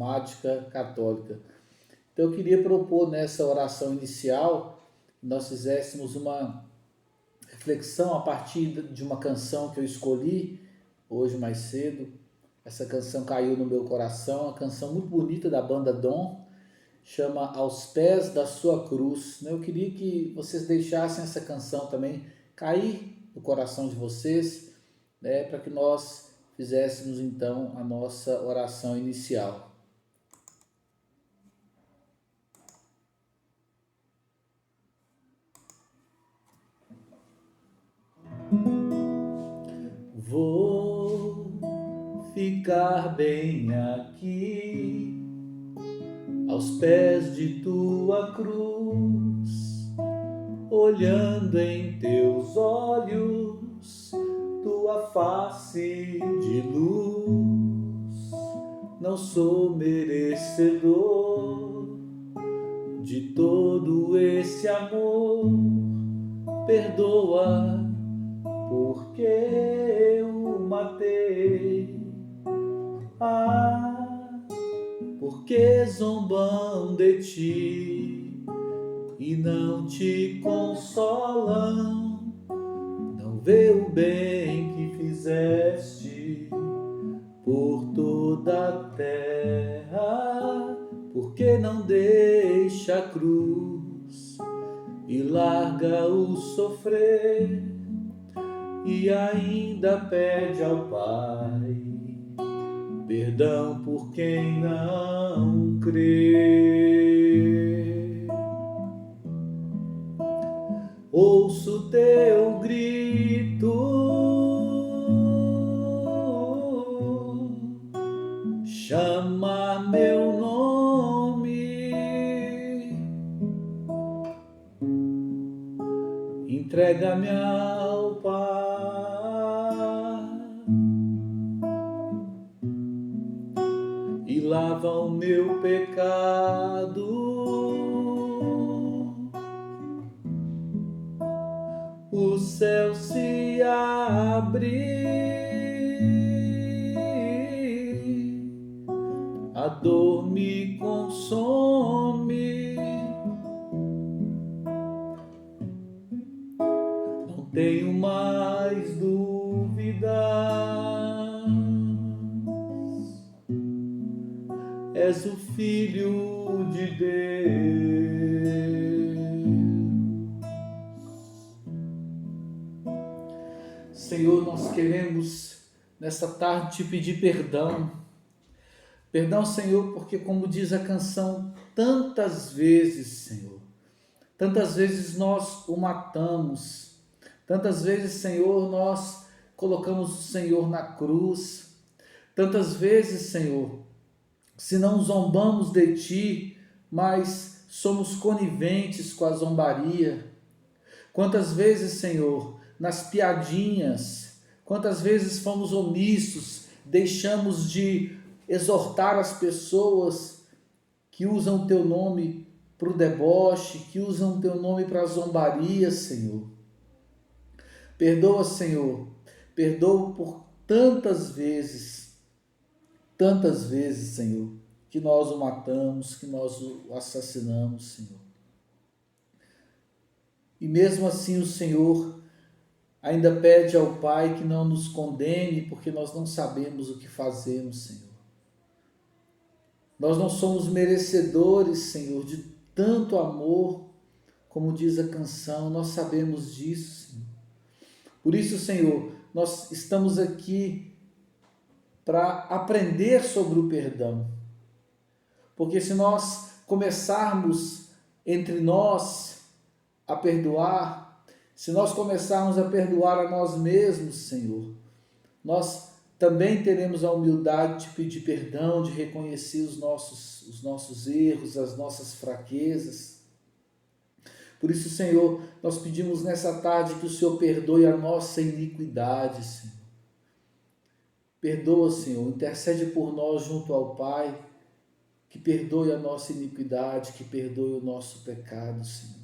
sistemática católica. Então eu queria propor nessa oração inicial, nós fizéssemos uma reflexão a partir de uma canção que eu escolhi hoje mais cedo. Essa canção caiu no meu coração, uma canção muito bonita da banda Dom, chama Aos Pés da Sua Cruz. Eu queria que vocês deixassem essa canção também cair no coração de vocês, né, para que nós fizéssemos então a nossa oração inicial. Vou ficar bem aqui, aos pés de tua cruz, olhando em teus olhos, tua face de luz. Não sou merecedor de todo esse amor, perdoa porque eu matei. Porque zombam de ti e não te consolam, não vê o bem que fizeste por toda a terra. Porque não deixa a cruz e larga o sofrer, e ainda pede ao Pai perdão por quem não crê. Ouço teu grito, chama meu nome, entrega-me ao Pai. E lava o meu pecado, o céu se abre, a dor me consome, não tenho mais dúvida. És o Filho de Deus. Senhor, nós queremos nesta tarde te pedir perdão. Perdão, Senhor, porque como diz a canção, tantas vezes, Senhor, tantas vezes nós o matamos, tantas vezes, Senhor, nós colocamos o Senhor na cruz, tantas vezes, Senhor, se não zombamos de ti, mas somos coniventes com a zombaria. Quantas vezes, Senhor, nas piadinhas, quantas vezes fomos omissos, deixamos de exortar as pessoas que usam o teu nome para o deboche, que usam o teu nome para a zombaria, Senhor. Perdoa, Senhor, perdoa por tantas vezes, Senhor, que nós o matamos, que nós o assassinamos, Senhor. E mesmo assim o Senhor ainda pede ao Pai que não nos condene, porque nós não sabemos o que fazemos, Senhor. Nós não somos merecedores, Senhor, de tanto amor, como diz a canção, nós sabemos disso, Senhor. Por isso, Senhor, nós estamos aqui para aprender sobre o perdão. Porque se nós começarmos entre nós a perdoar, se nós começarmos a perdoar a nós mesmos, Senhor, nós também teremos a humildade de pedir perdão, de reconhecer os nossos erros, as nossas fraquezas. Por isso, Senhor, nós pedimos nessa tarde que o Senhor perdoe a nossa iniquidade, Senhor. Perdoa, Senhor, intercede por nós junto ao Pai, que perdoe a nossa iniquidade, que perdoe o nosso pecado, Senhor.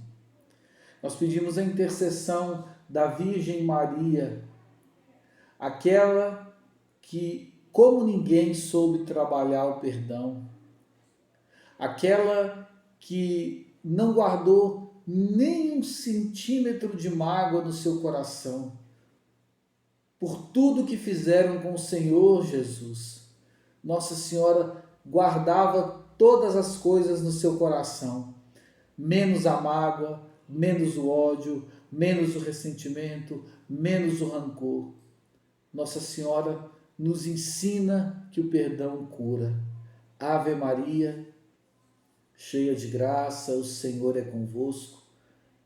Nós pedimos a intercessão da Virgem Maria, aquela que, como ninguém, soube trabalhar o perdão. aquela que não guardou nem um centímetro de mágoa no seu coração, por tudo que fizeram com o Senhor Jesus. Nossa Senhora guardava todas as coisas no seu coração, menos a mágoa, menos o ódio, menos o ressentimento, menos o rancor. Nossa Senhora nos ensina que o perdão cura. Ave Maria, cheia de graça, o Senhor é convosco.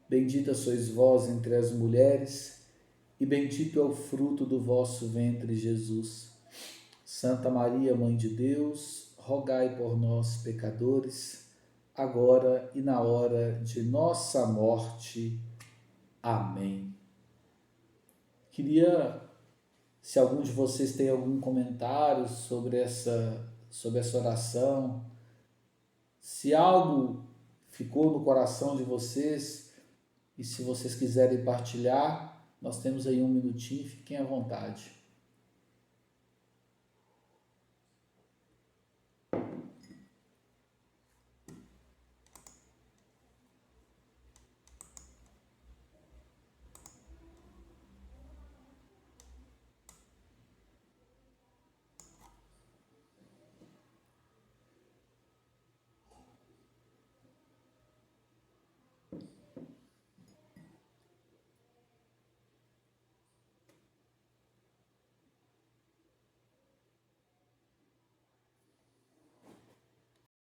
Bendita sois vós entre as mulheres, e bendito é o fruto do vosso ventre, Jesus. Santa Maria, Mãe de Deus, rogai por nós, pecadores, agora e na hora de nossa morte. Amém. Queria, se algum de vocês tem algum comentário sobre essa oração, se algo ficou no coração de vocês e se vocês quiserem partilhar, nós temos aí um minutinho, fiquem à vontade.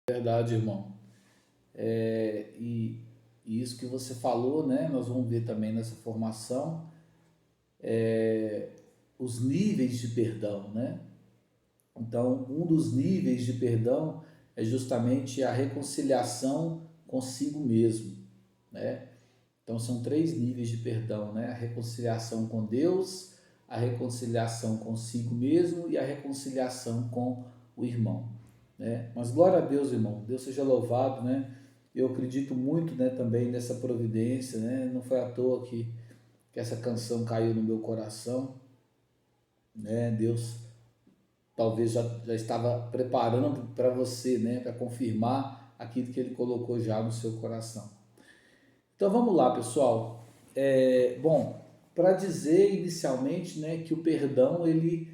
Verdade, irmão. E isso que você falou, né? Nós vamos ver também nessa formação os níveis de perdão, né? Então, um dos níveis de perdão é justamente a reconciliação consigo mesmo, né? Então, são 3 níveis de perdão, né? A reconciliação com Deus, a reconciliação consigo mesmo e a reconciliação com o irmão, né? Mas glória a Deus, irmão, Deus seja louvado, né? Eu acredito muito, né, também nessa providência, né? Não foi à toa que essa canção caiu no meu coração, né? Deus talvez já estava preparando para você, né, para confirmar aquilo que Ele colocou já no seu coração. Então vamos lá, pessoal. Bom, para dizer inicialmente, né, que o perdão ele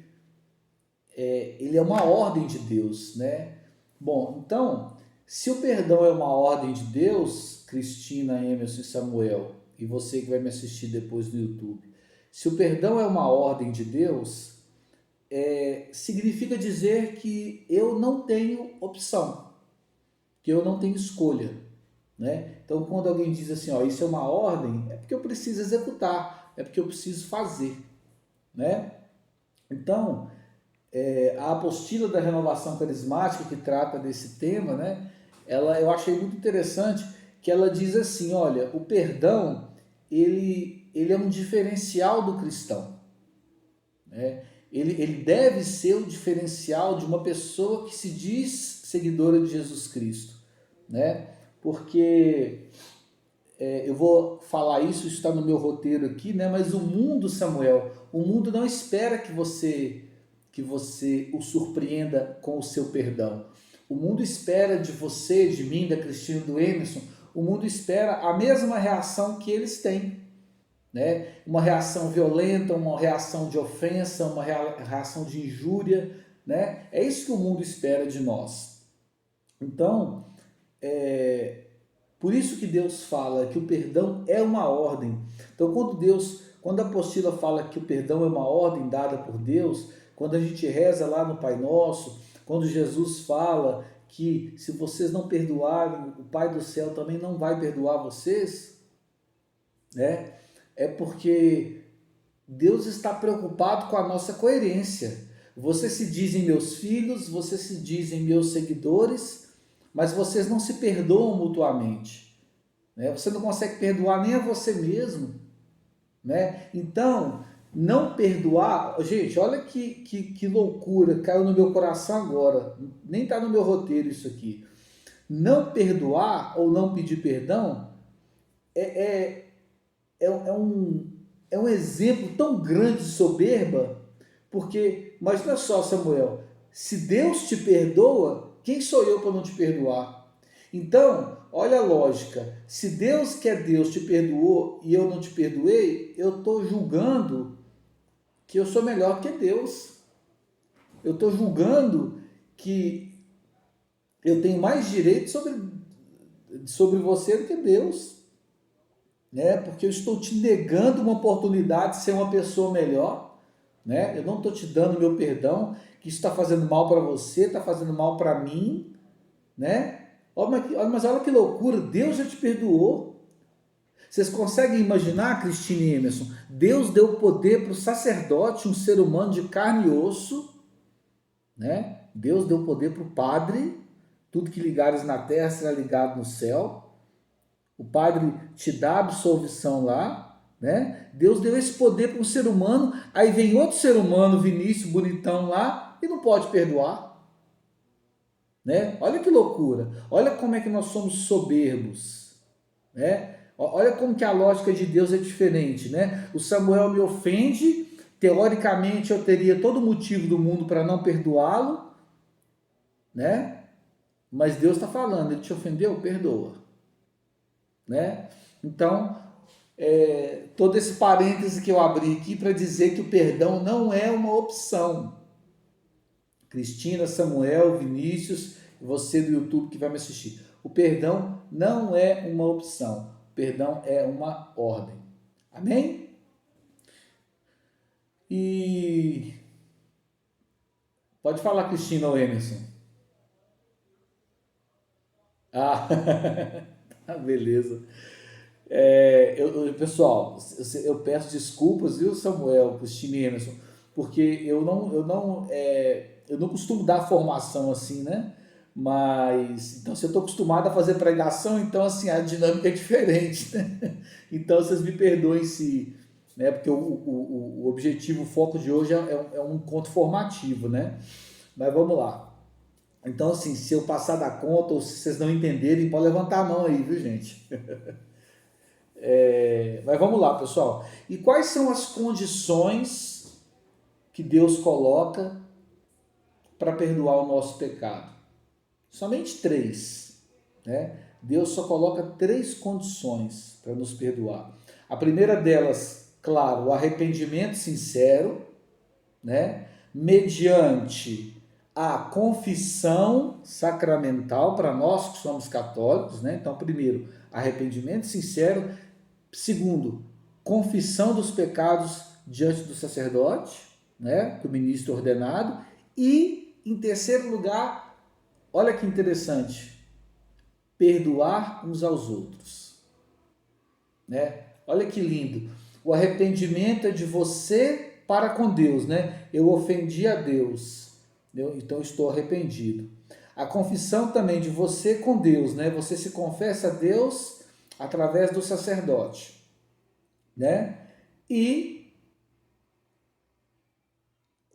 é uma ordem de Deus, né? Bom, então, se o perdão é uma ordem de Deus, Cristina, Emerson e Samuel, e você que vai me assistir depois no YouTube, se o perdão é uma ordem de Deus, significa dizer que eu não tenho opção, que eu não tenho escolha, né? Então, quando alguém diz assim, ó, isso é uma ordem, é porque eu preciso executar, é porque eu preciso fazer, né? Então, a apostila da renovação carismática que trata desse tema, né? Eu achei muito interessante que ela diz assim, olha, o perdão ele é um diferencial do cristão, né? Ele deve ser o diferencial de uma pessoa que se diz seguidora de Jesus Cristo, né? Porque eu vou falar isso está no meu roteiro aqui, né? Mas o mundo, Samuel, o mundo não espera que você o surpreenda com o seu perdão. O mundo espera de você, de mim, da Cristina, do Emerson, o mundo espera a mesma reação que eles têm, né? Uma reação violenta, uma reação de ofensa, uma reação de injúria, né? É isso que o mundo espera de nós. Então, por isso que Deus fala que o perdão é uma ordem. Então, quando a apostila fala que o perdão é uma ordem dada por Deus, quando a gente reza lá no Pai Nosso, quando Jesus fala que se vocês não perdoarem, o Pai do céu também não vai perdoar vocês, né? É porque Deus está preocupado com a nossa coerência. Vocês se dizem meus filhos, vocês se dizem meus seguidores, mas vocês não se perdoam mutuamente, né? Você não consegue perdoar nem a você mesmo, né? Então, não perdoar, gente, olha que loucura, caiu no meu coração agora, nem está no meu roteiro isso aqui. Não perdoar ou não pedir perdão é um exemplo tão grande de soberba, porque, imagina só, Samuel, se Deus te perdoa, quem sou eu para não te perdoar? Então, olha a lógica. Se Deus que é Deus te perdoou e eu não te perdoei, eu estou julgando que eu sou melhor que Deus. Eu estou julgando que eu tenho mais direito sobre você do que Deus. Né? Porque eu estou te negando uma oportunidade de ser uma pessoa melhor. Né? Eu não estou te dando meu perdão, que isso está fazendo mal para você, está fazendo mal para mim. Né? Mas olha que loucura, Deus já te perdoou. Vocês conseguem imaginar, Cristina e Emerson? Deus deu poder para o sacerdote, um ser humano de carne e osso, né? Deus deu poder para o padre, tudo que ligares na terra será ligado no céu. O padre te dá a absolvição lá, né? Deus deu esse poder para um ser humano, aí vem outro ser humano, Vinícius, bonitão lá, e não pode perdoar. Né? Olha que loucura, olha como é que nós somos soberbos, né? Olha como que a lógica de Deus é diferente, né? O Samuel me ofende, teoricamente eu teria todo motivo do mundo para não perdoá-lo, né? Mas Deus está falando, ele te ofendeu, perdoa, né? Então, todo esse parêntese que eu abri aqui para dizer que o perdão não é uma opção. Cristina, Samuel, Vinícius, você do YouTube que vai me assistir. O perdão não é uma opção. O perdão é uma ordem. Amém? E pode falar, Cristina ou Emerson. Ah, beleza. Pessoal, eu peço desculpas, viu, Samuel, Cristina e Emerson, porque eu não costumo dar formação assim, né? Mas, então, se eu estou acostumado a fazer pregação, então, assim, a dinâmica é diferente, né? Então, vocês me perdoem se, né? Porque o objetivo, o foco de hoje é um encontro formativo, né? Mas vamos lá. Então, assim, se eu passar da conta ou se vocês não entenderem, pode levantar a mão aí, viu, gente? Mas vamos lá, pessoal. E quais são as condições que Deus coloca para perdoar o nosso pecado? Somente 3. Né? Deus só coloca 3 condições para nos perdoar. A primeira delas, claro, o arrependimento sincero, né? Mediante a confissão sacramental para nós que somos católicos, né? Então, primeiro, arrependimento sincero. Segundo, confissão dos pecados diante do sacerdote, né? Do ministro ordenado. E, em terceiro lugar, olha que interessante, perdoar uns aos outros. Né? Olha que lindo. O arrependimento é de você para com Deus, né? Eu ofendi a Deus, então estou arrependido. A confissão também de você com Deus, né? Você se confessa a Deus através do sacerdote, né? E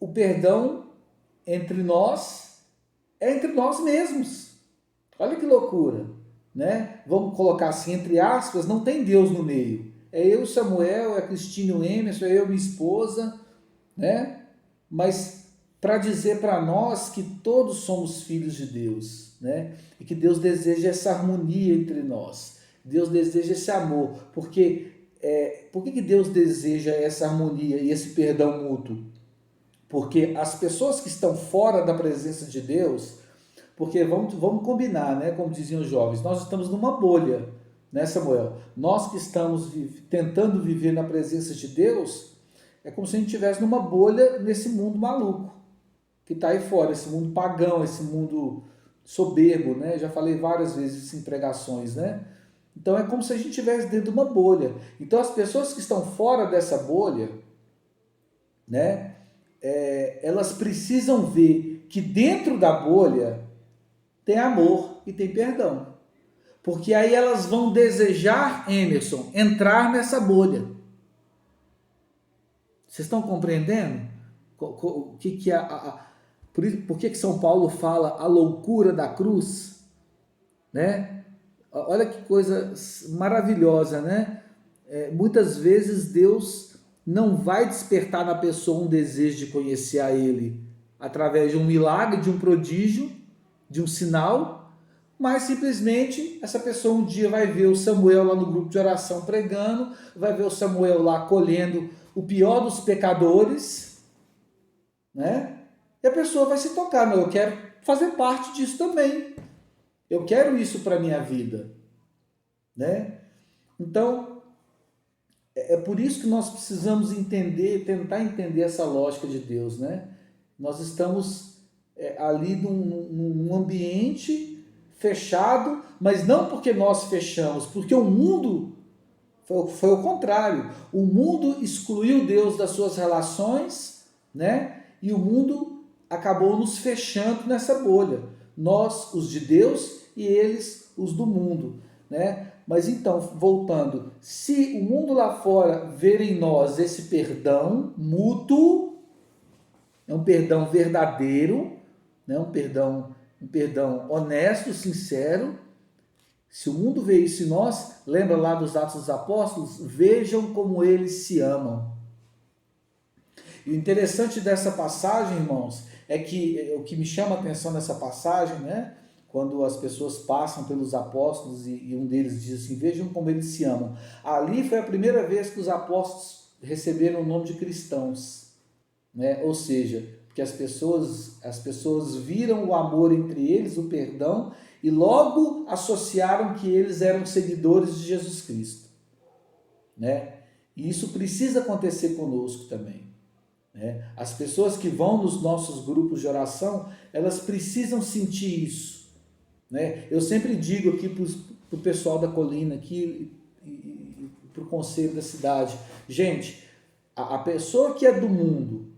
o perdão entre nós é entre nós mesmos. Olha que loucura, né? Vamos colocar assim, entre aspas, não tem Deus no meio. É eu, Samuel, é a Cristina, o Emerson, é eu, minha esposa, né? Mas para dizer para nós que todos somos filhos de Deus, né? E que Deus deseja essa harmonia entre nós. Deus deseja esse amor. Por que Deus deseja essa harmonia e esse perdão mútuo? Porque as pessoas que estão fora da presença de Deus, porque vamos combinar, né? Como diziam os jovens, nós estamos numa bolha, né, Samuel? Nós que estamos tentando viver na presença de Deus, é como se a gente estivesse numa bolha nesse mundo maluco, que está aí fora, esse mundo pagão, esse mundo soberbo, né? Já falei várias vezes em pregações, né? Então é como se a gente estivesse dentro de uma bolha. Então as pessoas que estão fora dessa bolha, né? Elas precisam ver que dentro da bolha tem amor e tem perdão. Porque aí elas vão desejar, Emerson, entrar nessa bolha. Vocês estão compreendendo? O que é por que São Paulo fala a loucura da cruz? Né? Olha que coisa maravilhosa, né? Muitas vezes Deus não vai despertar na pessoa um desejo de conhecer a Ele através de um milagre, de um prodígio, de um sinal, mas simplesmente essa pessoa um dia vai ver o Samuel lá no grupo de oração pregando, vai ver o Samuel lá acolhendo o pior dos pecadores, né? E a pessoa vai se tocar, não, eu quero fazer parte disso também. Eu quero isso para a minha vida, né? Então, é por isso que nós precisamos entender, tentar entender essa lógica de Deus, né? Nós estamos ali num ambiente fechado, mas não porque nós fechamos, porque o mundo foi o contrário. O mundo excluiu Deus das suas relações, né? E o mundo acabou nos fechando nessa bolha. Nós, os de Deus, e eles, os do mundo, né? Mas então, voltando, se o mundo lá fora ver em nós esse perdão mútuo, é um perdão verdadeiro, né? um perdão honesto, sincero. Se o mundo vê isso em nós, lembra lá dos Atos dos Apóstolos? Vejam como eles se amam. E o interessante dessa passagem, irmãos, é que o que me chama a atenção nessa passagem, né? Quando as pessoas passam pelos apóstolos e um deles diz assim, vejam como eles se amam. Ali foi a primeira vez que os apóstolos receberam o nome de cristãos, né? Ou seja, porque as pessoas viram o amor entre eles, o perdão, e logo associaram que eles eram seguidores de Jesus Cristo, né? E isso precisa acontecer conosco também, né? As pessoas que vão nos nossos grupos de oração, elas precisam sentir isso, né? Eu sempre digo aqui para o pessoal da colina aqui e para o conselho da cidade, gente, a pessoa que é do mundo,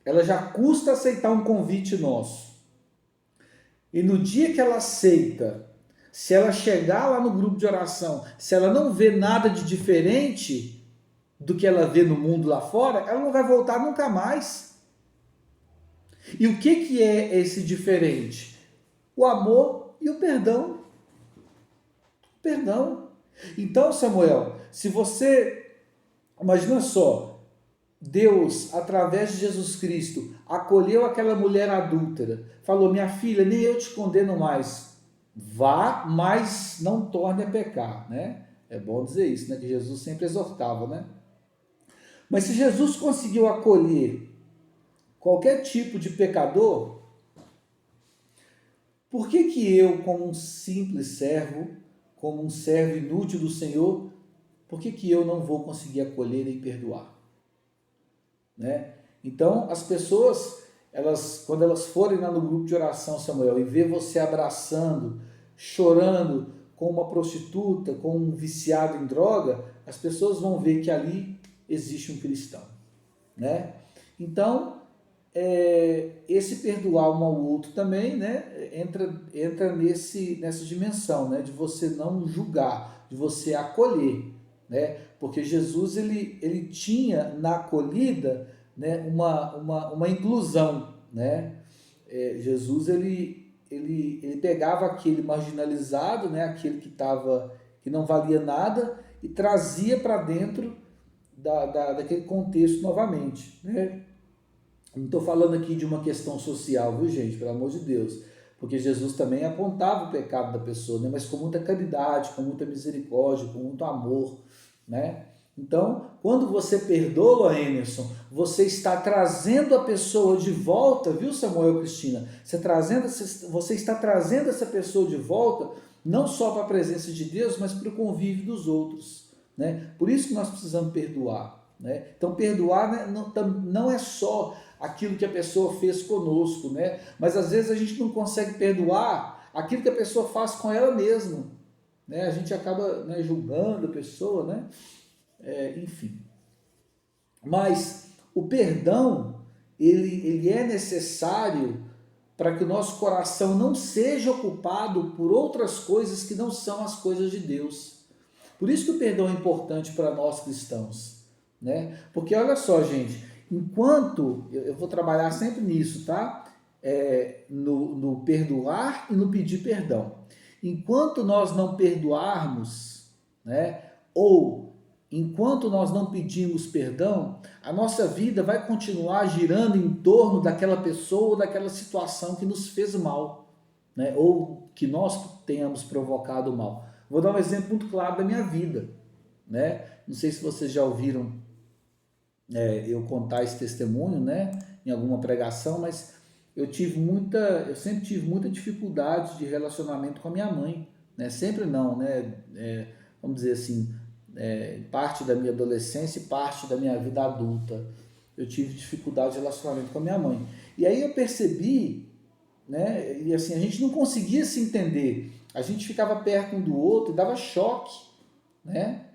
ela já custa aceitar um convite nosso. E no dia que ela aceita, se ela chegar lá no grupo de oração, se ela não vê nada de diferente do que ela vê no mundo lá fora, ela não vai voltar nunca mais. E o que é esse diferente? O amor e o perdão. Perdão. Então, Samuel, se você, imagina só, Deus, através de Jesus Cristo, acolheu aquela mulher adúltera, falou, minha filha, nem eu te condeno mais, vá, mas não torne a pecar, né? É bom dizer isso, né? Que Jesus sempre exortava, né? Mas se Jesus conseguiu acolher qualquer tipo de pecador, por que eu, como um simples servo, como um servo inútil do Senhor, por que eu não vou conseguir acolher e perdoar? Né? Então, as pessoas, quando elas forem lá no grupo de oração, Samuel, e ver você abraçando, chorando com uma prostituta, com um viciado em droga, as pessoas vão ver que ali existe um cristão, né? Então, esse perdoar um ao outro também, né, entra nessa dimensão, né, de você não julgar, de você acolher, né, porque Jesus ele tinha na acolhida, né, uma inclusão, né. Jesus ele pegava aquele marginalizado, né, aquele que não valia nada e trazia para dentro daquele contexto novamente, né. Não estou falando aqui de uma questão social, viu, gente? Pelo amor de Deus. Porque Jesus também apontava o pecado da pessoa, né? Mas com muita caridade, com muita misericórdia, com muito amor, né? Então, quando você perdoa, Emerson, você está trazendo a pessoa de volta, viu, Samuel e Cristina? Você está trazendo essa pessoa de volta, não só para a presença de Deus, mas para o convívio dos outros, né? Por isso que nós precisamos perdoar, né? Então, perdoar, né, não é só aquilo que a pessoa fez conosco, né? Mas às vezes a gente não consegue perdoar aquilo que a pessoa faz com ela mesma, né? A gente acaba, né, julgando a pessoa, né? Enfim. Mas o perdão, ele é necessário para que o nosso coração não seja ocupado por outras coisas que não são as coisas de Deus. Por isso que o perdão é importante para nós cristãos, né? Porque olha só, gente, enquanto, eu vou trabalhar sempre nisso, tá? No perdoar e no pedir perdão. Enquanto nós não perdoarmos, né? Ou enquanto nós não pedimos perdão, a nossa vida vai continuar girando em torno daquela pessoa ou daquela situação que nos fez mal. né? Ou que nós tenhamos provocado o mal. Vou dar um exemplo muito claro da minha vida, né? Não sei se vocês já ouviram eu contar esse testemunho, né? Em alguma pregação, mas eu sempre tive muita dificuldade de relacionamento com a minha mãe, né? Sempre não, né? Vamos dizer assim, parte da minha adolescência e parte da minha vida adulta, eu tive dificuldade de relacionamento com a minha mãe. E aí eu percebi, né? E assim, a gente não conseguia se entender. A gente ficava perto um do outro e dava choque, né?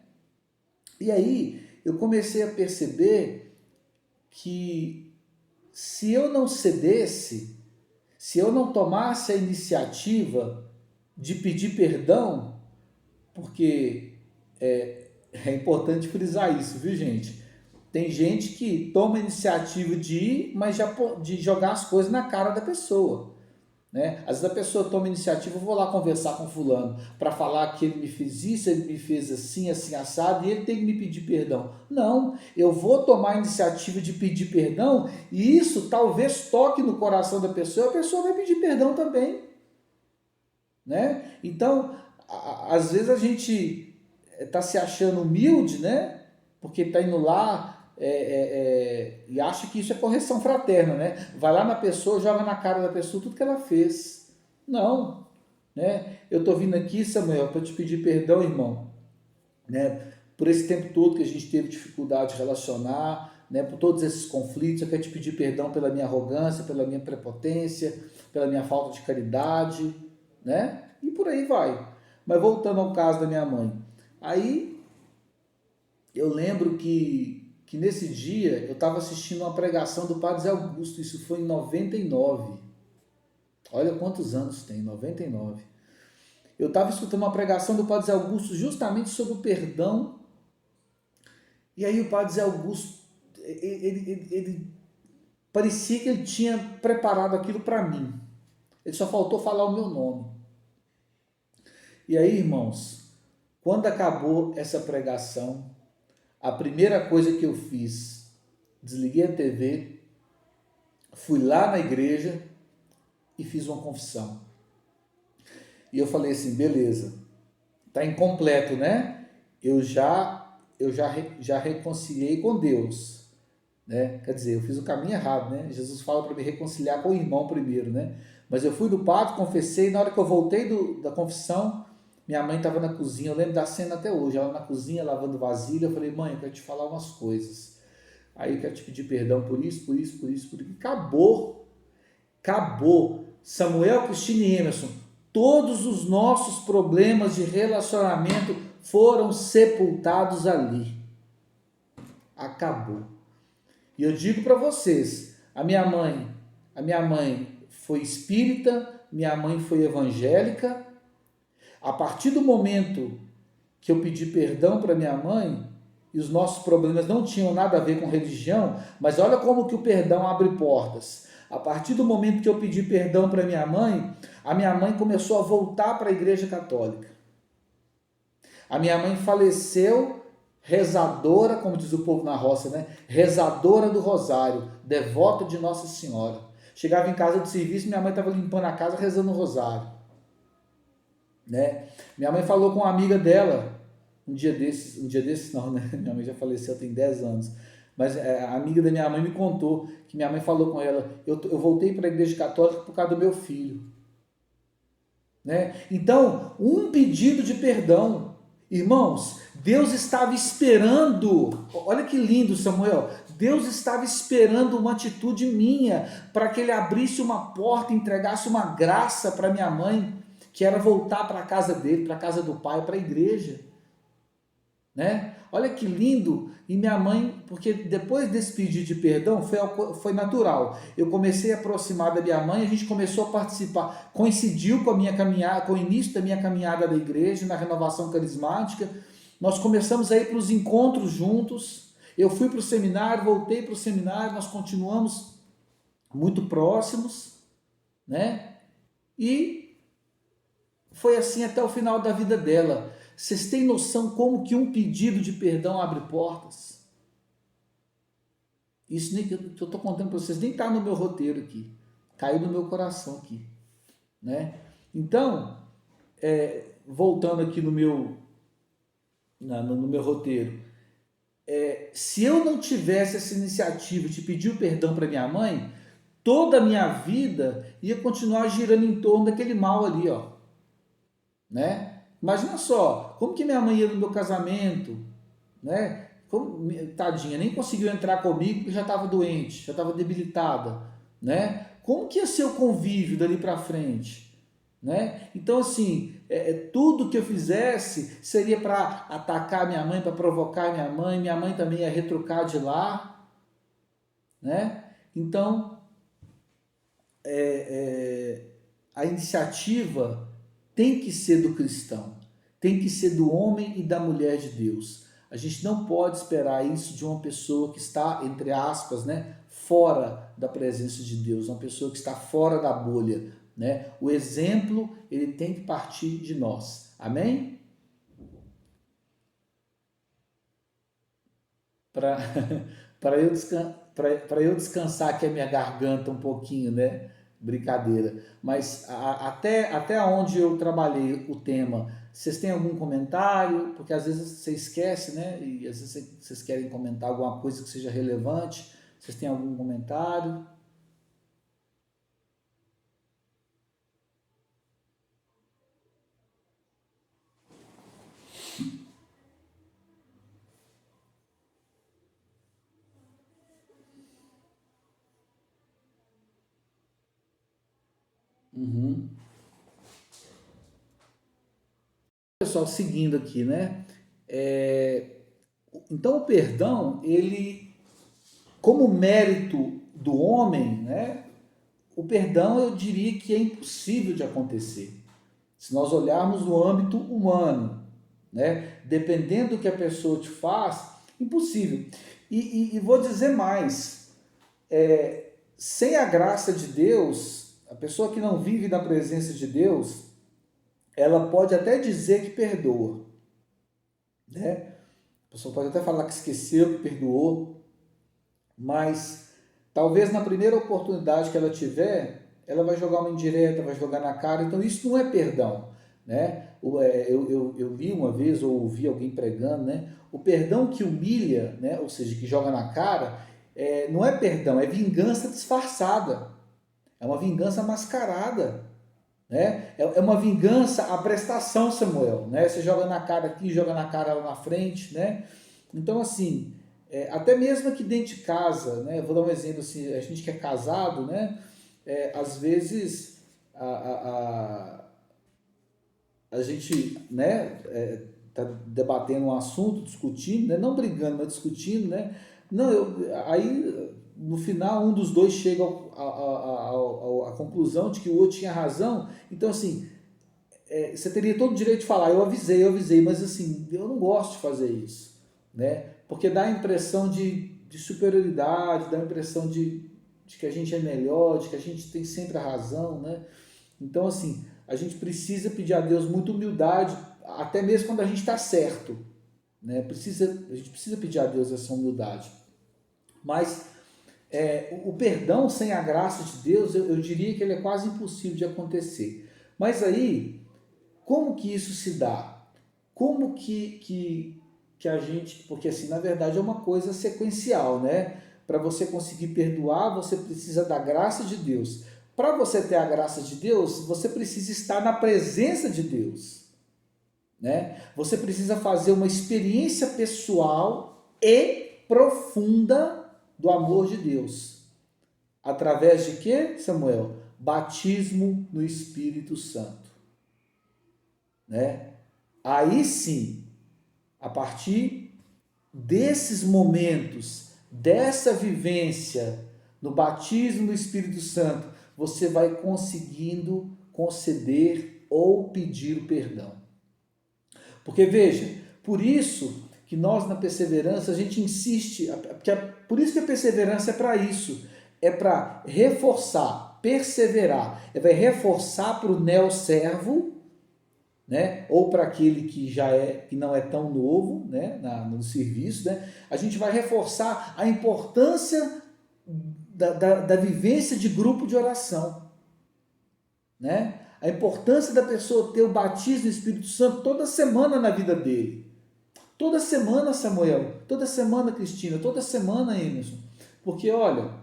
E aí eu comecei a perceber que se eu não cedesse, se eu não tomasse a iniciativa de pedir perdão, porque é importante frisar isso, viu, gente? Tem gente que toma a iniciativa de ir, mas já de jogar as coisas na cara da pessoa, né? Às vezes a pessoa toma a iniciativa, eu vou lá conversar com fulano para falar que ele me fez isso, ele me fez assim, assim, assado, e ele tem que me pedir perdão. Não, eu vou tomar a iniciativa de pedir perdão, e isso talvez toque no coração da pessoa, a pessoa vai pedir perdão também, né? Então, às vezes a gente está se achando humilde, né? Porque está indo lá e acha que isso é correção fraterna, né? Vai lá na pessoa, joga na cara da pessoa tudo que ela fez. Não, né? Eu estou vindo aqui, Samuel, para te pedir perdão, irmão, né? Por esse tempo todo que a gente teve dificuldade de relacionar, né? Por todos esses conflitos, eu quero te pedir perdão pela minha arrogância, pela minha prepotência, pela minha falta de caridade, né? E por aí vai. Mas voltando ao caso da minha mãe. Aí eu lembro que nesse dia eu estava assistindo uma pregação do Padre Zé Augusto, isso foi em 99. Olha quantos anos tem, 99. Eu estava escutando uma pregação do Padre Zé Augusto justamente sobre o perdão. E aí o Padre Zé Augusto, ele parecia que ele tinha preparado aquilo para mim. Ele só faltou falar o meu nome. E aí, irmãos, quando acabou essa pregação, a primeira coisa que eu fiz, desliguei a TV, fui lá na igreja e fiz uma confissão. E eu falei assim, beleza, tá incompleto, né? Eu já reconciliei com Deus, né? Quer dizer, eu fiz o caminho errado, né? Jesus fala para me reconciliar com o irmão primeiro, né? Mas eu fui do padre, confessei, na hora que eu voltei da confissão, minha mãe estava na cozinha, eu lembro da cena até hoje, ela na cozinha lavando vasilha, eu falei, mãe, eu quero te falar umas coisas. Aí eu quero te pedir perdão por isso, por isso, por isso, por isso. Acabou. Acabou. Samuel, Cristina e Emerson, todos os nossos problemas de relacionamento foram sepultados ali. Acabou. E eu digo para vocês, a minha mãe foi espírita, minha mãe foi evangélica. A partir do momento que eu pedi perdão para minha mãe, e os nossos problemas não tinham nada a ver com religião, mas olha como que o perdão abre portas. A partir do momento que eu pedi perdão para minha mãe, a minha mãe começou a voltar para a Igreja Católica. A minha mãe faleceu rezadora, como diz o povo na roça, né? Rezadora do Rosário, devota de Nossa Senhora. Chegava em casa de serviço, minha mãe estava limpando a casa, rezando o Rosário, né? Minha mãe falou com uma amiga dela, um dia desses não, né? Minha mãe já faleceu tem 10 anos, mas a amiga da minha mãe me contou que minha mãe falou com ela, eu voltei para a Igreja Católica por causa do meu filho, né? Então, um pedido de perdão, irmãos, Deus estava esperando, olha que lindo, Samuel, Deus estava esperando uma atitude minha para que ele abrisse uma porta, entregasse uma graça para minha mãe, que era voltar para a casa dele, para a casa do pai, para a igreja, né? Olha que lindo. E minha mãe, porque depois desse pedido de perdão foi natural. Eu comecei a aproximar da minha mãe, a gente começou a participar. Coincidiu com a minha caminhada, com o início da minha caminhada da igreja, na renovação carismática. Nós começamos a ir para os encontros juntos. Eu fui para o seminário, voltei para o seminário, nós continuamos muito próximos, né? E foi assim até o final da vida dela. Vocês têm noção como que um pedido de perdão abre portas? Isso nem que eu estou contando para vocês, nem está no meu roteiro aqui. Caiu no meu coração aqui, né? Então, voltando aqui no meu roteiro, se eu não tivesse essa iniciativa de pedir o perdão para minha mãe, toda a minha vida ia continuar girando em torno daquele mal ali, ó, né? Imagina só, como que minha mãe ia no meu casamento, né? Como, tadinha, nem conseguiu entrar comigo porque já estava doente, já estava debilitada, né? Como que ia ser o convívio dali para frente, né? Então, assim, tudo que eu fizesse seria para atacar minha mãe, para provocar minha mãe também ia retrucar de lá, né? Então, a iniciativa tem que ser do cristão, tem que ser do homem e da mulher de Deus. A gente não pode esperar isso de uma pessoa que está, entre aspas, né, fora da presença de Deus, uma pessoa que está fora da bolha, né? O exemplo, ele tem que partir de nós. Amém? Para para eu descansar aqui a minha garganta um pouquinho, né? Brincadeira. Mas até onde eu trabalhei o tema, vocês têm algum comentário? Porque às vezes você esquece, né? E às vezes vocês querem comentar alguma coisa que seja relevante. Vocês têm algum comentário? Uhum. Pessoal, seguindo aqui, né? Então o perdão, ele, como mérito do homem, né? O perdão eu diria que é impossível de acontecer. Se nós olharmos no âmbito humano, né? Dependendo do que a pessoa te faz, impossível. E vou dizer mais, sem a graça de Deus, a pessoa que não vive na presença de Deus, ela pode até dizer que perdoa, né? A pessoa pode até falar que esqueceu, que perdoou, mas talvez na primeira oportunidade que ela tiver, ela vai jogar uma indireta, vai jogar na cara, então isso não é perdão, né? Eu li uma vez, ou ouvi alguém pregando, né? O perdão que humilha, né? Ou seja, que joga na cara, não é perdão, é vingança disfarçada, é uma vingança mascarada, né? É uma vingança à prestação, Samuel, né? Você joga na cara aqui, joga na cara lá na frente, né? Então, assim, até mesmo aqui dentro de casa, né? Vou dar um exemplo assim, a gente que é casado, né? Às vezes a gente, né? Tá debatendo um assunto, discutindo, né? Não brigando, mas discutindo, né? Não, aí no final um dos dois chega à conclusão de que o outro tinha razão. Então, assim, você teria todo o direito de falar, eu avisei, mas assim, eu não gosto de fazer isso, né? Porque dá a impressão de superioridade, dá a impressão de que a gente é melhor, de que a gente tem sempre a razão, né? Então, assim, a gente precisa pedir a Deus muita humildade, até mesmo quando a gente está certo, né? A gente precisa pedir a Deus essa humildade. Mas o perdão sem a graça de Deus, eu diria que ele é quase impossível de acontecer. Mas aí, como que isso se dá? Como que a gente... Porque assim, na verdade é uma coisa sequencial, né? Para você conseguir perdoar, você precisa da graça de Deus. Para você ter a graça de Deus, você precisa estar na presença de Deus, né? Você precisa fazer uma experiência pessoal e profunda do amor de Deus. Através de quê, Samuel? Batismo no Espírito Santo, né? Aí sim, a partir desses momentos, dessa vivência no batismo no Espírito Santo, você vai conseguindo conceder ou pedir o perdão. Porque veja, por isso que nós na perseverança a gente insiste, por isso que a perseverança é para isso, é para reforçar, perseverar, vai reforçar para o neoservo, né? Ou para aquele que já que não é tão novo, né? No serviço, né? A gente vai reforçar a importância da vivência de grupo de oração, né? A importância da pessoa ter o batismo do Espírito Santo toda semana na vida dele. Toda semana, Samuel. Toda semana, Cristina. Toda semana, Emerson. Porque, olha,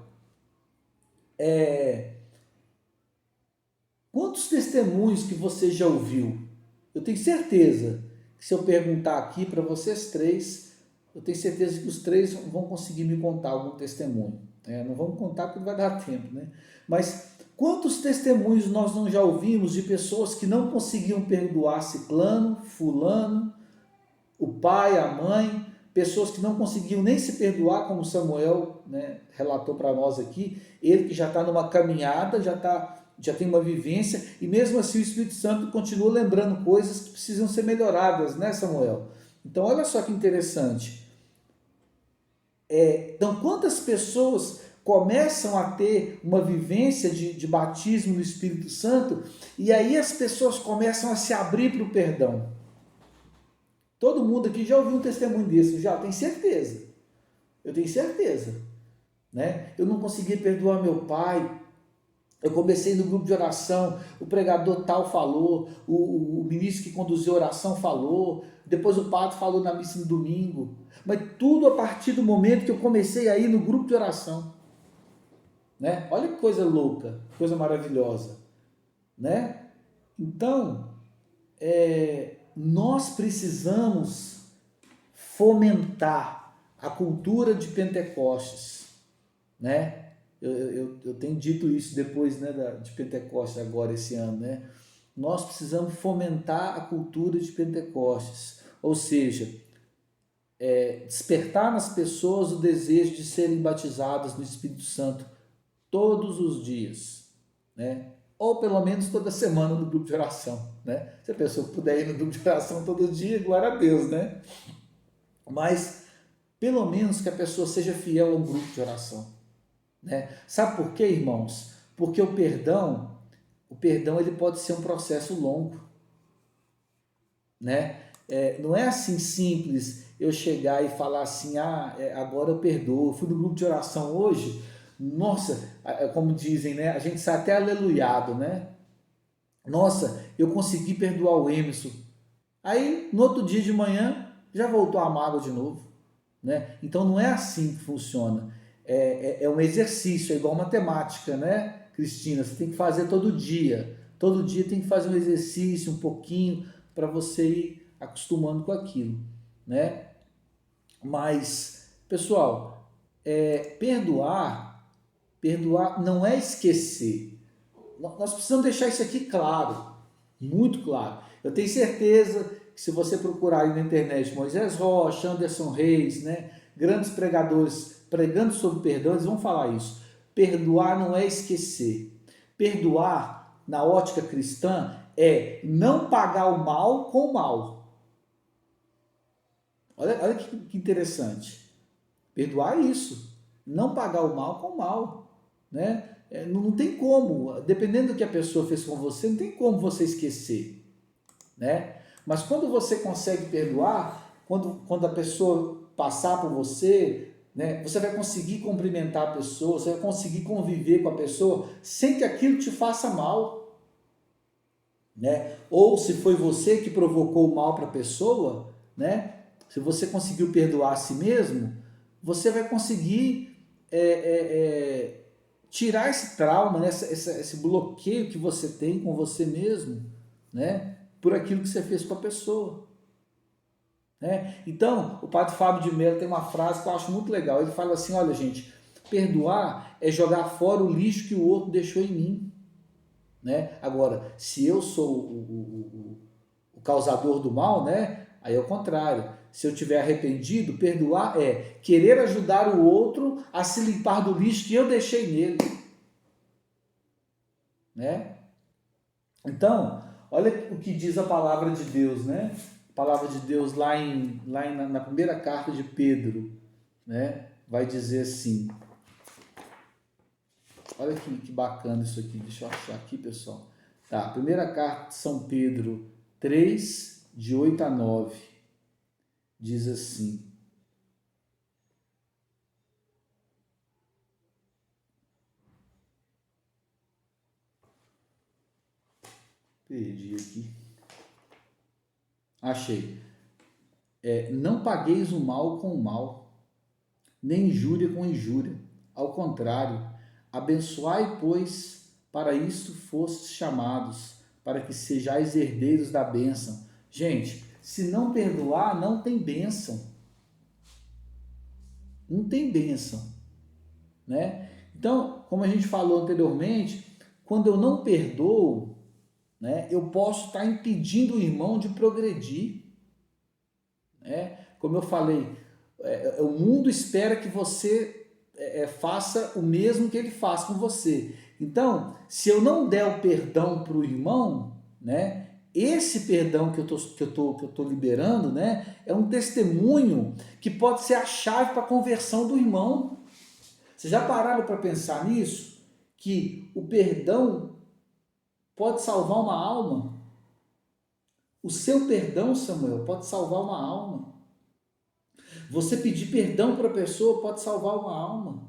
quantos testemunhos que você já ouviu? Eu tenho certeza que se eu perguntar aqui para vocês três, eu tenho certeza que os três vão conseguir me contar algum testemunho. Não vamos contar porque não vai dar tempo, né? Mas quantos testemunhos nós não já ouvimos de pessoas que não conseguiam perdoar ciclano, fulano, o pai, a mãe, pessoas que não conseguiam nem se perdoar, como Samuel, né, relatou para nós aqui, ele que já está numa caminhada, já tem uma vivência, e mesmo assim o Espírito Santo continua lembrando coisas que precisam ser melhoradas, né, Samuel? Então olha só que interessante. Então quantas pessoas começam a ter uma vivência de batismo no Espírito Santo, e aí as pessoas começam a se abrir para o perdão. Todo mundo aqui já ouviu um testemunho desse, já tem certeza. Eu tenho certeza, né? Eu não consegui perdoar meu pai. Eu comecei no grupo de oração, o pregador tal falou, o ministro que conduziu a oração falou, depois o padre falou na missa no domingo. Mas tudo a partir do momento que eu comecei a ir no grupo de oração, né? Olha que coisa louca, coisa maravilhosa, né? Então, nós precisamos fomentar a cultura de Pentecostes, né? Eu tenho dito isso depois, né, de Pentecostes agora esse ano, né? Nós precisamos fomentar a cultura de Pentecostes, ou seja, despertar nas pessoas o desejo de serem batizadas no Espírito Santo todos os dias, né? Ou pelo menos toda semana no grupo de oração, né? Se a pessoa puder ir no grupo de oração todo dia, glória a Deus, né? Mas pelo menos que a pessoa seja fiel ao grupo de oração, né? Sabe por quê, irmãos? Porque o perdão ele pode ser um processo longo, né? Não é assim simples eu chegar e falar assim, agora eu perdoo. Eu fui no grupo de oração hoje, nossa, como dizem, né? A gente sai até aleluiado, né? Nossa, eu consegui perdoar o Emerson. Aí, no outro dia de manhã, já voltou a mágoa de novo, né? Então não é assim que funciona. É um exercício, é igual matemática, né, Cristina? Você tem que fazer todo dia. Todo dia tem que fazer um exercício, um pouquinho, para você ir acostumando com aquilo, né? Mas, pessoal, perdoar não é esquecer. Nós precisamos deixar isso aqui claro, muito claro. Eu tenho certeza que se você procurar aí na internet Moisés Rocha, Anderson Reis, né, grandes pregadores pregando sobre perdão, eles vão falar isso. Perdoar não é esquecer. Perdoar, na ótica cristã, é não pagar o mal com o mal. Olha que interessante. Perdoar é isso. Não pagar o mal com o mal, né? Não tem como, dependendo do que a pessoa fez com você, não tem como você esquecer, né? Mas quando você consegue perdoar, quando a pessoa passar por você, né, você vai conseguir cumprimentar a pessoa, você vai conseguir conviver com a pessoa sem que aquilo te faça mal, né? Ou se foi você que provocou o mal para a pessoa, né? Se você conseguiu perdoar a si mesmo, você vai conseguir tirar esse trauma, né? Esse bloqueio que você tem com você mesmo, né? Por aquilo que você fez com a pessoa, né? Então, o padre Fábio de Mello tem uma frase que eu acho muito legal. Ele fala assim: olha, gente, perdoar é jogar fora o lixo que o outro deixou em mim, né? Agora, se eu sou o causador do mal, né? Aí é o contrário. Se eu tiver arrependido, perdoar é querer ajudar o outro a se limpar do lixo que eu deixei nele, né? Então, olha o que diz a palavra de Deus, né? A palavra de Deus na primeira carta de Pedro, né? Vai dizer assim. Olha que bacana isso aqui. Deixa eu achar aqui, pessoal. Tá, primeira carta de São Pedro 3, de 8 a 9. Diz assim: Perdi aqui. Achei. Não pagueis o mal com o mal, nem injúria com injúria. Ao contrário, abençoai, pois, para isto fostes chamados, para que sejais herdeiros da bênção. Gente, se não perdoar, não tem bênção. Não tem bênção, né? Então, como a gente falou anteriormente, quando eu não perdoo, né, eu posso estar impedindo o irmão de progredir. Como eu falei, o mundo espera que você faça o mesmo que ele faz com você. Então, se eu não der o perdão para o irmão, né, esse perdão que eu tô liberando, né, é um testemunho que pode ser a chave para a conversão do irmão. Vocês já pararam para pensar nisso? Que o perdão pode salvar uma alma? O seu perdão, Samuel, pode salvar uma alma. Você pedir perdão para a pessoa pode salvar uma alma,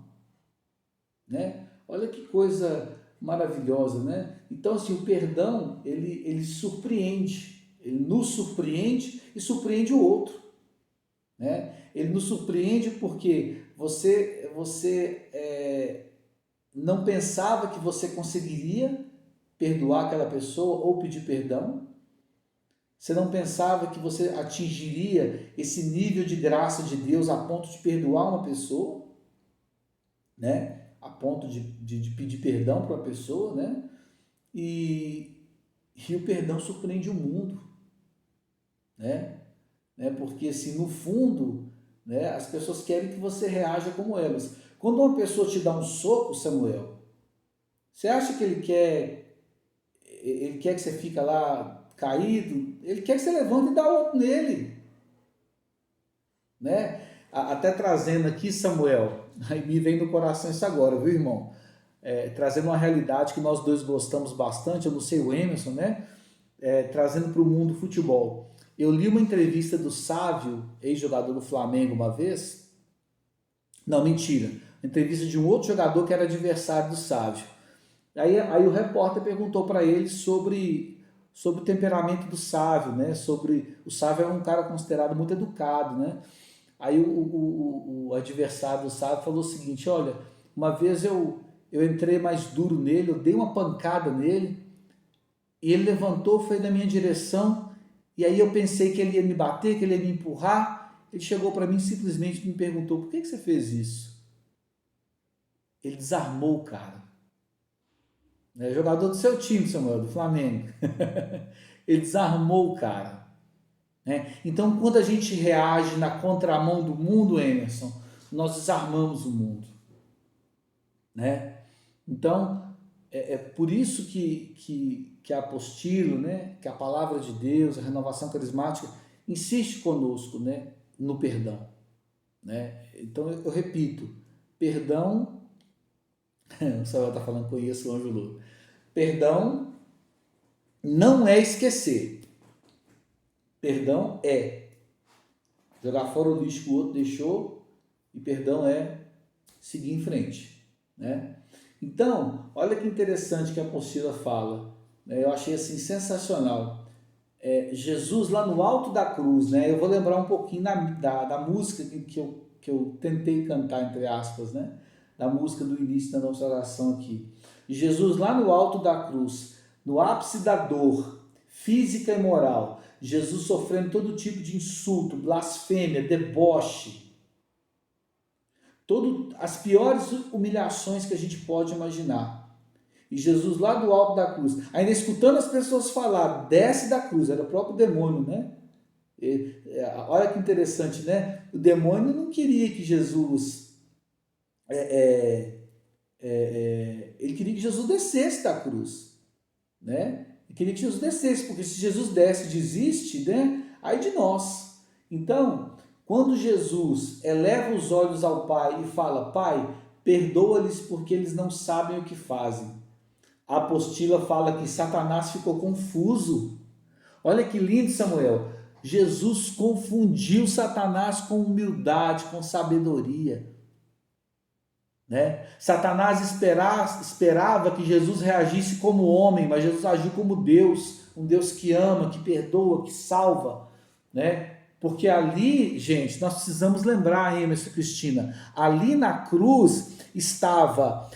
né? Olha que coisa maravilhosa, né? Então, assim, o perdão, ele surpreende, ele nos surpreende e surpreende o outro, né? Ele nos surpreende porque você não pensava que você conseguiria perdoar aquela pessoa ou pedir perdão. Você não pensava que você atingiria esse nível de graça de Deus a ponto de perdoar uma pessoa, né? A ponto de pedir perdão para uma pessoa, né? E o perdão surpreende o mundo, né? Porque, assim, no fundo, né, as pessoas querem que você reaja como elas. Quando uma pessoa te dá um soco, Samuel, você acha que ele quer que você fique lá caído? Ele quer que você levante e dá outro nele, né? Até trazendo aqui, Samuel, aí me vem no coração isso agora, viu, irmão? Trazendo uma realidade que nós dois gostamos bastante, eu não sei o Emerson, né? Trazendo para o mundo do futebol. Eu li uma entrevista do Sávio, ex-jogador do Flamengo, uma vez. Não, mentira. Entrevista de um outro jogador que era adversário do Sávio. Aí o repórter perguntou para ele sobre o temperamento do Sávio, né? O Sávio é um cara considerado muito educado, né? Aí o adversário do Sávio falou o seguinte: olha, uma vez eu entrei mais duro nele, eu dei uma pancada nele, e ele levantou, foi na minha direção, e aí eu pensei que ele ia me bater, que ele ia me empurrar. Ele chegou para mim e simplesmente me perguntou: por que você fez isso? Ele desarmou o cara. Jogador do seu time, Samuel, do Flamengo. Ele desarmou o cara. Então, quando a gente reage na contramão do mundo, Emerson, nós desarmamos o mundo. Então, é por isso que a apostila, que a palavra de Deus, a renovação carismática, insiste conosco, no perdão. Então, eu repito, perdão, o Samuel está falando com isso, o Anjo Louro. Perdão não é esquecer. Perdão é jogar fora o lixo que o outro deixou, e perdão é seguir em frente, Então, olha que interessante que a apostila fala, eu achei assim sensacional. Jesus lá no alto da cruz, eu vou lembrar um pouquinho da música que eu tentei cantar, entre aspas, da música do início da nossa oração aqui. Jesus lá no alto da cruz, no ápice da dor física e moral, Jesus sofrendo todo tipo de insulto, blasfêmia, deboche, as piores humilhações que a gente pode imaginar. E Jesus lá do alto da cruz, ainda escutando as pessoas falar, desce da cruz, era o próprio demônio, olha que interessante, o demônio não queria que Jesus ele queria que Jesus descesse da cruz, Ele queria que Jesus descesse, porque se Jesus desce e desiste, aí de nós. Então, quando Jesus eleva os olhos ao Pai e fala: Pai, perdoa-lhes porque eles não sabem o que fazem, a apostila fala que Satanás ficou confuso. Olha que lindo, Samuel. Jesus confundiu Satanás com humildade, com sabedoria. Satanás esperava que Jesus reagisse como homem, mas Jesus agiu como Deus, um Deus que ama, que perdoa, que salva, né? Porque ali, gente, nós precisamos lembrar, Emerson e Cristina, ali na cruz estava,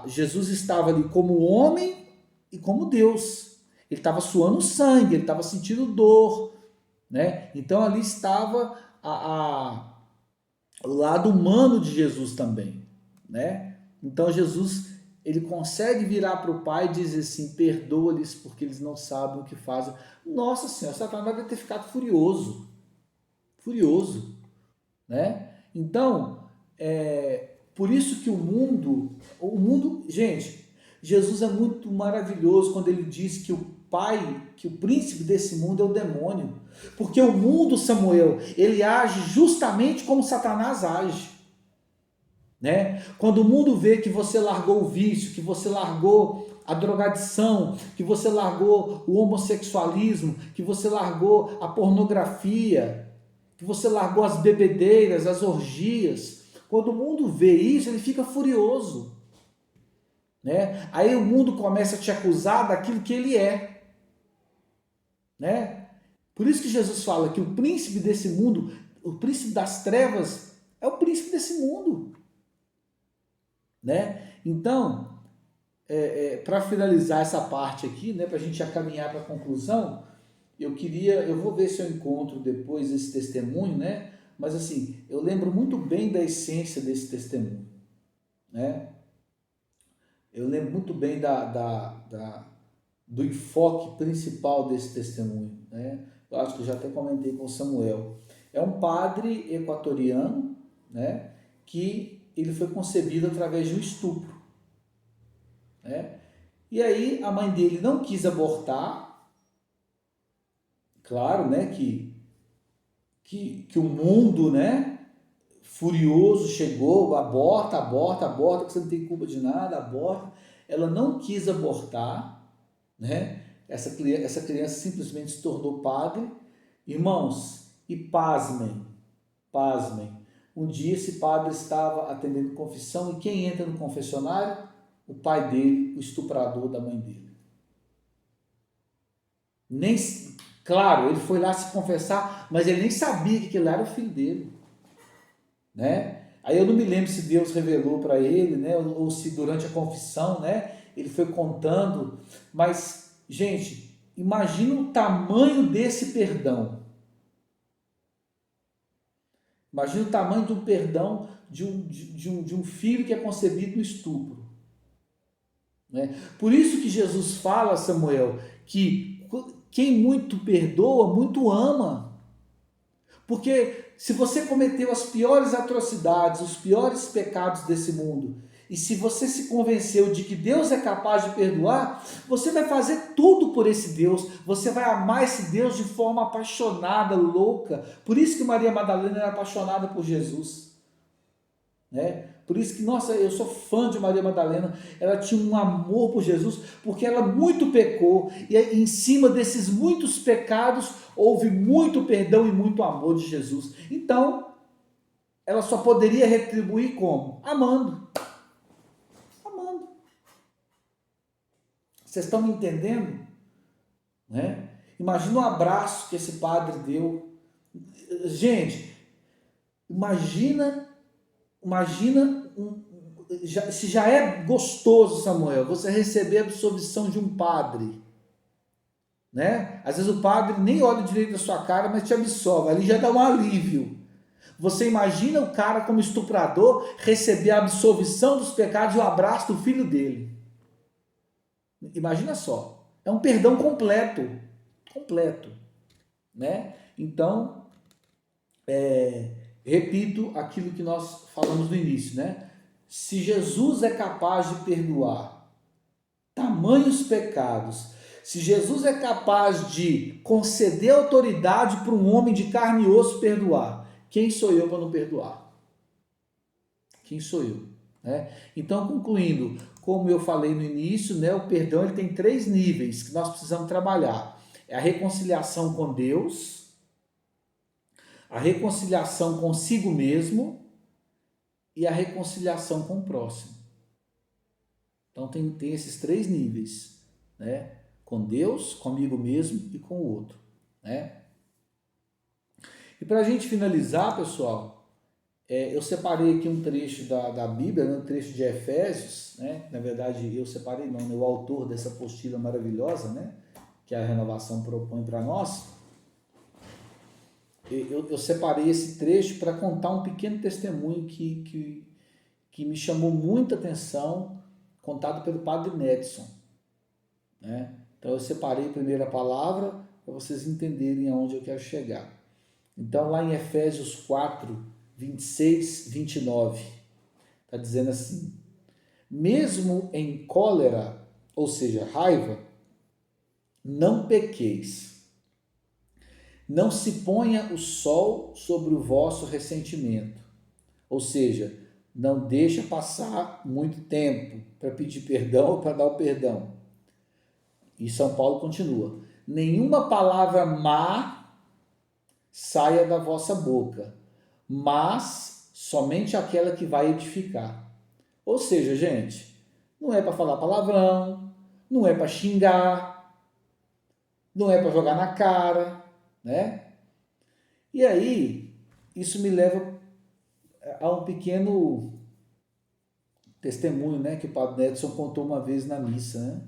Jesus estava ali como homem e como Deus. Ele estava suando sangue, ele estava sentindo dor, né? Então ali estava o lado humano de Jesus também, né? Então Jesus, ele consegue virar para o Pai e dizer assim, perdoa-lhes porque eles não sabem o que fazem. Nossa Senhora, Satanás deve ter ficado furioso, né? Então, por isso que o mundo, gente, Jesus é muito maravilhoso quando ele diz que o pai, que o príncipe desse mundo é o demônio. Porque o mundo, Samuel, ele age justamente como Satanás age. Né? Quando o mundo vê que você largou o vício, que você largou a drogadição, que você largou o homossexualismo, que você largou a pornografia, que você largou as bebedeiras, as orgias, quando o mundo vê isso, ele fica furioso. Né? Aí o mundo começa a te acusar daquilo que ele é. Né? Por isso que Jesus fala que o príncipe desse mundo, o príncipe das trevas, é o príncipe desse mundo. Né? Então, para finalizar essa parte aqui, né, para a gente já caminhar para a conclusão, eu vou ver se eu encontro depois esse testemunho, né? Mas assim, eu lembro muito bem da essência desse testemunho, né? Eu lembro muito bem do enfoque principal desse testemunho, né? Eu acho que eu já até comentei com o Samuel. É um padre equatoriano, né? Que ele foi concebido através de um estupro, né? E aí a mãe dele não quis abortar, claro, né? Que o mundo, né? Furioso chegou, aborta, que você não tem culpa de nada, aborta. Ela não quis abortar, né? Essa criança simplesmente se tornou padre. Irmãos, e pasmem, um dia esse padre estava atendendo confissão e quem entra no confessionário? O pai dele, o estuprador da mãe dele. Nem, claro, ele foi lá se confessar, mas ele nem sabia que aquele era o filho dele. Né? Aí eu não me lembro se Deus revelou para ele, né? Ou se durante a confissão, né? Ele foi contando, mas, gente, imagina o tamanho desse perdão. Imagina o tamanho do perdão de um filho que é concebido no estupro. Né? Por isso que Jesus fala, Samuel, que quem muito perdoa, muito ama. Porque se você cometeu as piores atrocidades, os piores pecados desse mundo, e se você se convenceu de que Deus é capaz de perdoar, você vai fazer tudo por esse Deus, você vai amar esse Deus de forma apaixonada, louca. Por isso que Maria Madalena era apaixonada por Jesus. Né? Por isso que, nossa, eu sou fã de Maria Madalena, ela tinha um amor por Jesus, porque ela muito pecou, e em cima desses muitos pecados, houve muito perdão e muito amor de Jesus. Então, ela só poderia retribuir como? Amando. Amando. Vocês estão me entendendo? Né? Imagina o abraço que esse padre deu. Gente, imagina se já é gostoso, Samuel, você receber a absolvição de um padre, né? Às vezes o padre nem olha direito da sua cara, mas te absolve, ali já dá um alívio. Você imagina o cara como estuprador receber a absolvição dos pecados e o abraço do filho dele. Imagina só, é um perdão completo, né? Então, repito aquilo que nós falamos no início, né? Se Jesus é capaz de perdoar tamanhos pecados, se Jesus é capaz de conceder autoridade para um homem de carne e osso perdoar, quem sou eu para não perdoar? Quem sou eu? Né? Então, concluindo, como eu falei no início, né, o perdão ele tem 3 níveis que nós precisamos trabalhar. É a reconciliação com Deus, a reconciliação consigo mesmo e a reconciliação com o próximo. Então tem esses 3 níveis, né? com Deus, comigo mesmo e com o outro, né? E para a gente finalizar, pessoal, eu separei aqui um trecho da Bíblia, né, um trecho de Efésios, né? Na verdade, eu separei não, né? O autor dessa apostila maravilhosa, né? Que a Renovação propõe para nós. Eu separei esse trecho para contar um pequeno testemunho que me chamou muita atenção, contado pelo Padre Nedson, né? Então eu separei primeiro a palavra para vocês entenderem aonde eu quero chegar. Então lá em Efésios 4, 26, 29, está dizendo assim: mesmo em cólera, ou seja, raiva, não pequeis. Não se ponha o sol sobre o vosso ressentimento. Ou seja, não deixa passar muito tempo para pedir perdão ou para dar o perdão. E São Paulo continua: nenhuma palavra má saia da vossa boca, mas somente aquela que vai edificar. Ou seja, gente, não é para falar palavrão, não é para xingar, não é para jogar na cara, né? E aí, isso me leva a um pequeno testemunho, né, que o Padre Nedson contou uma vez na missa, né?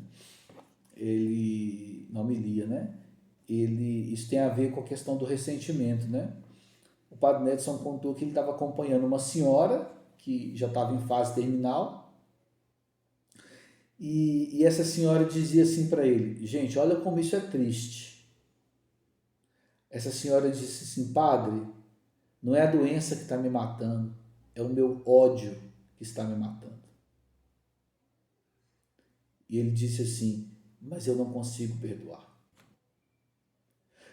Ele, na homilia, né? Isso tem a ver com a questão do ressentimento, né? O Padre Nedson contou que ele estava acompanhando uma senhora que já estava em fase terminal e essa senhora dizia assim para ele: gente, olha como isso é triste. Essa senhora disse assim: padre, não é a doença que está me matando, é o meu ódio que está me matando. E ele disse assim: mas eu não consigo perdoar.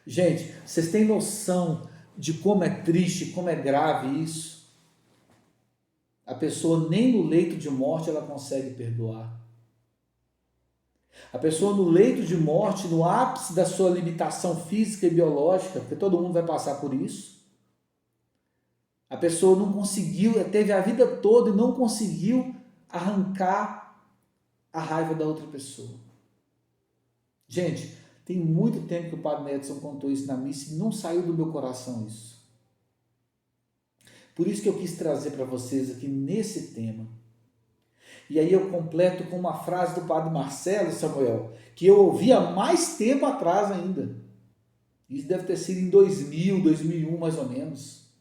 Gente, vocês têm noção de como é triste, como é grave isso? A pessoa nem no leito de morte ela consegue perdoar. A pessoa no leito de morte, no ápice da sua limitação física e biológica, porque todo mundo vai passar por isso, a pessoa não conseguiu, teve a vida toda e não conseguiu arrancar a raiva da outra pessoa. Gente, tem muito tempo que o Padre Nedson contou isso na missa e não saiu do meu coração isso. Por isso que eu quis trazer para vocês aqui nesse tema. E aí eu completo com uma frase do Padre Marcelo, Samuel, que eu ouvi há mais tempo atrás ainda. Isso deve ter sido em 2000, 2001 mais ou menos.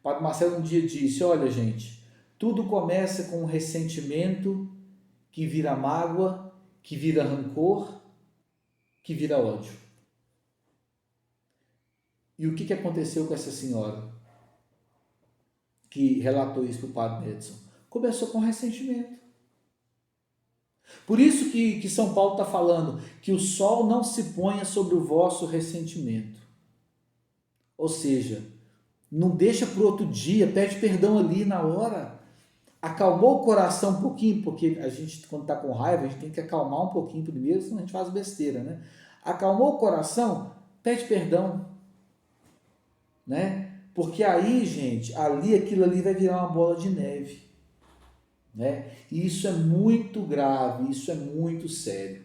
O Padre Marcelo um dia disse: olha, gente, tudo começa com um ressentimento que vira mágoa, que vira rancor, que vira ódio. E o que aconteceu com essa senhora que relatou isso para o Padre Edson? Começou com ressentimento. Por isso que São Paulo está falando que o sol não se ponha sobre o vosso ressentimento. Ou seja, não deixa para o outro dia, pede perdão ali na hora. Acalmou o coração um pouquinho, porque a gente, quando está com raiva, a gente tem que acalmar um pouquinho primeiro, senão a gente faz besteira, né? Acalmou o coração, pede perdão, né? Porque aí, gente, aquilo ali vai virar uma bola de neve, né? E isso é muito grave, isso é muito sério.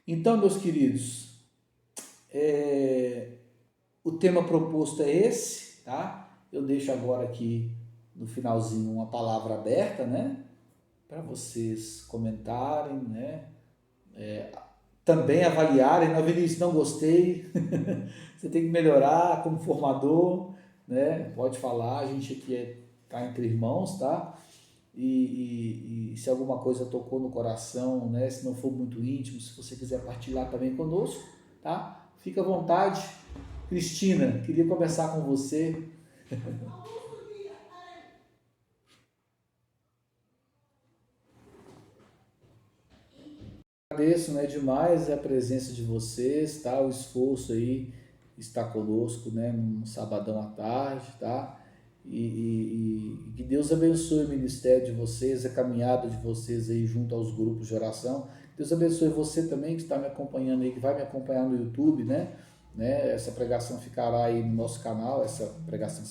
Então, meus queridos, o tema proposto é esse, tá? Eu deixo agora aqui no finalzinho uma palavra aberta, né? Para vocês comentarem, né? Também avaliarem, não, Vinícius, não gostei, você tem que melhorar como formador, né? Pode falar, a gente aqui tá entre irmãos, tá? E se alguma coisa tocou no coração, né? Se não for muito íntimo, se você quiser partilhar também conosco, tá? Fica à vontade. Cristina, queria conversar com você. Agradeço, né, demais a presença de vocês, tá? O esforço aí está conosco, né, no sabadão à tarde, tá? E que Deus abençoe o ministério de vocês, a caminhada de vocês aí junto aos grupos de oração. Deus abençoe você também que está me acompanhando aí, que vai me acompanhar no YouTube, né? Essa pregação ficará aí no nosso canal, essa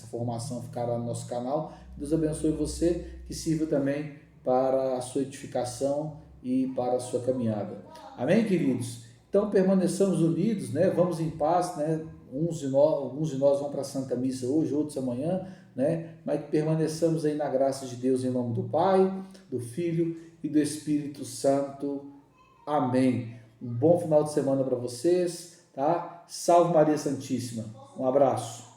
formação ficará no nosso canal. Deus abençoe você, que sirva também para a sua edificação e para a sua caminhada. Amém, queridos? Então permaneçamos unidos, né? Vamos em paz, né? Alguns de nós vão para a Santa Missa hoje, outros amanhã, né? Mas que permaneçamos aí na graça de Deus em nome do Pai, do Filho e do Espírito Santo. Amém. Um bom final de semana para vocês, tá? Salve Maria Santíssima. Um abraço.